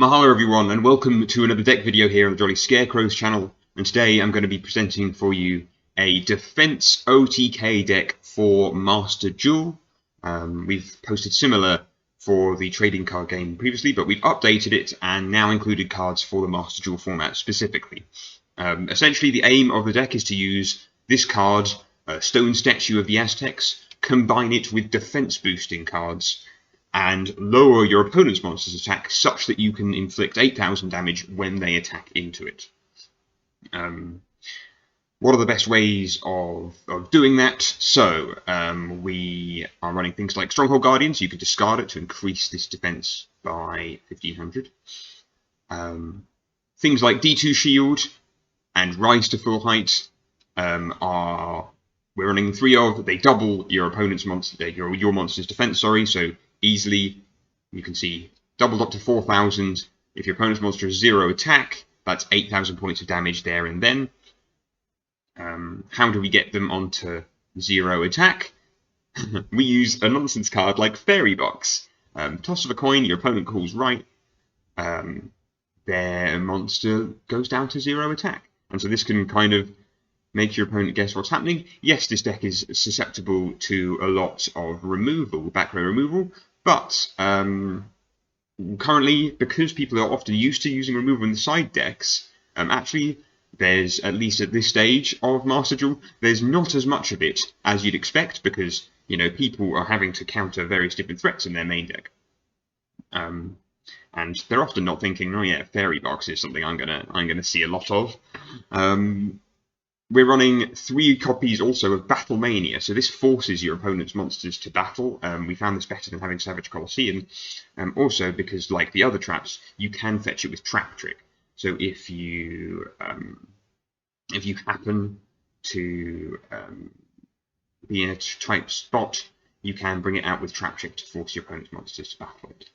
Mahalo everyone, and welcome to another deck video here on the Jolly Scarecrows channel. And today I'm going to be presenting for you a defense OTK deck for Master Duel. We've posted similar for the trading card game previously, but we've updated it and now included cards for the Master Duel format specifically. Essentially, the aim of the deck is to use this card, Stone Statue of the Aztecs, combine it with defense boosting cards, and lower your opponent's monster's attack such that you can inflict 8,000 damage when they attack into it. What are the best ways of doing that? So, we are running things like Stronghold Guardian, so you can discard it to increase this defense by 1,500. Things like D2 Shield and Rise to Full Height we're running 3 of. They double your opponent's monster, your monster's defense, so easily, you can see, doubled up to 4,000. If your opponent's monster has 0 attack, that's 8,000 points of damage there and then. How do we get them onto 0 attack? We use a nonsense card like Fairy Box. Toss of a coin, your opponent calls right, their monster goes down to 0 attack. And so this can kind of make your opponent guess what's happening. Yes, this deck is susceptible to a lot of removal, back row removal, but currently, because people are often used to using removal in the side decks, actually, there's, at least at this stage of Master Duel, there's not as much of it as you'd expect, because, you know, people are having to counter various different threats in their main deck. And they're often not thinking, oh yeah, Fairy Box is something I'm gonna see a lot of. We're running 3 copies also of Battle Mania, so this forces your opponent's monsters to battle. We found this better than having Savage Colosseum, also because, like the other traps, you can fetch it with Trap Trick. So if you happen to be in a type spot, you can bring it out with Trap Trick to force your opponent's monsters to battle it.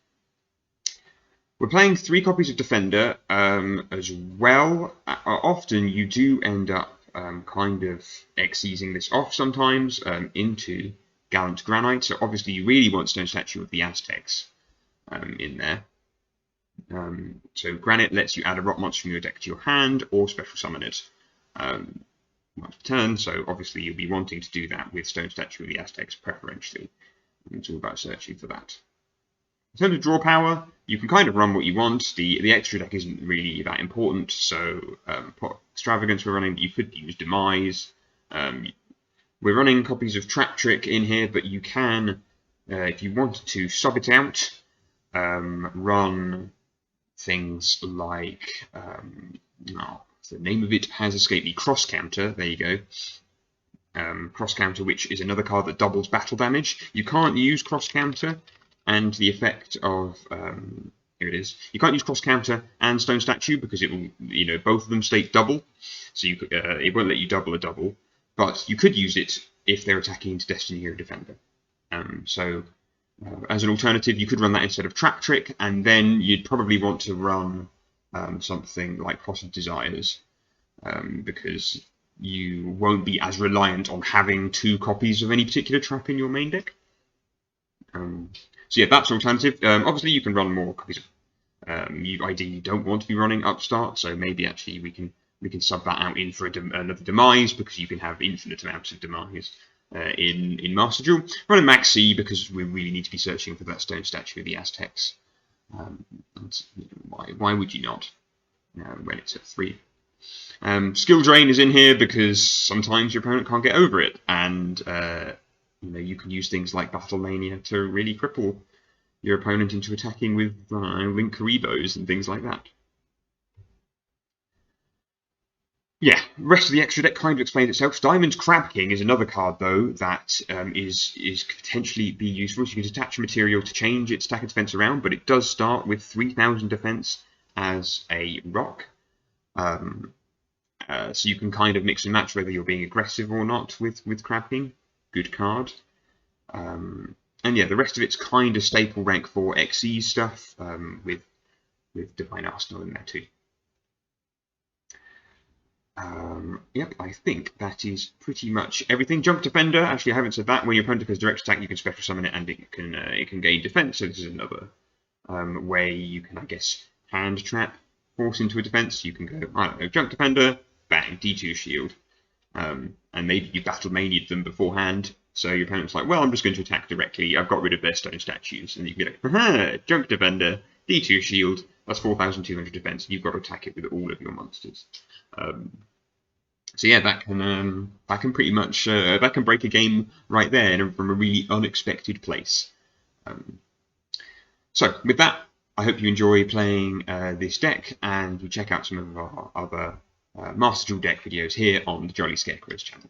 We're playing 3 copies of Defender as well. Often you do end up kind of exeasing this off sometimes into Gallant Granite. So obviously you really want Stone Statue of the Aztecs in there. So Granite lets you add a rock monster from your deck to your hand or special summon it once per turn. So obviously you'll be wanting to do that with Stone Statue of the Aztecs preferentially. It's all about searching for that. In terms of draw power, you can kind of run what you want. The extra deck isn't really that important, so Extravagance we're running, but you could use Demise. We're running copies of Trap Trick in here, but you can, if you wanted to, sub it out, run things like, the name of it has escaped me, Cross Counter, there you go. Cross Counter, which is another card that doubles battle damage. You can't use Cross Counter and the effect of, here it is, you can't use Cross Counter and Stone Statue because it will, you know, both of them state double, so you could, it won't let you double a double, but you could use it if they're attacking into Destiny Hero Defender. As an alternative, you could run that instead of Trap Trick, and then you'd probably want to run something like Cross of Desires, because you won't be as reliant on having 2 copies of any particular trap in your main deck. So yeah, that's an alternative. Obviously, you can run more copies. You ideally don't want to be running Upstart, so maybe actually we can sub that out in for another Demise, because you can have infinite amounts of Demise in Master Duel. Running Max C because we really need to be searching for that Stone Statue of the Aztecs. Why would you not when it's at 3? Skill Drain is in here because sometimes your opponent can't get over it, and you know, you can use things like Battle Mania to really cripple your opponent into attacking with Link Karibos and things like that. Yeah, the rest of the extra deck kind of explains itself. Diamond's Crab King is another card, though, that is potentially be useful. So you can detach material to change its attack and defense around, but it does start with 3,000 defense as a rock. So you can kind of mix and match whether you're being aggressive or not with Crab King. Good card. And yeah, the rest of it's kind of staple rank 4 XE stuff with Divine Arsenal in there too. Yep, I think that is pretty much everything. Jump Defender, actually I haven't said that. When your opponent does direct attack, you can special summon it and it can gain defense. So this is another way you can, I guess, hand trap, force into a defense. You can go, I don't know, junk defender, bang, D2 shield. And maybe you battle mania'd them beforehand, so your opponent's like, well, I'm just going to attack directly, I've got rid of their stone statues, and you can be like, haha, junk defender, D2 shield, that's 4,200 defense, and you've got to attack it with all of your monsters. So yeah, that can pretty much that can break a game right there from a really unexpected place. So with that, I hope you enjoy playing this deck, and you check out some of our other Master Duel deck videos here on the Jolly Scarecrows channel.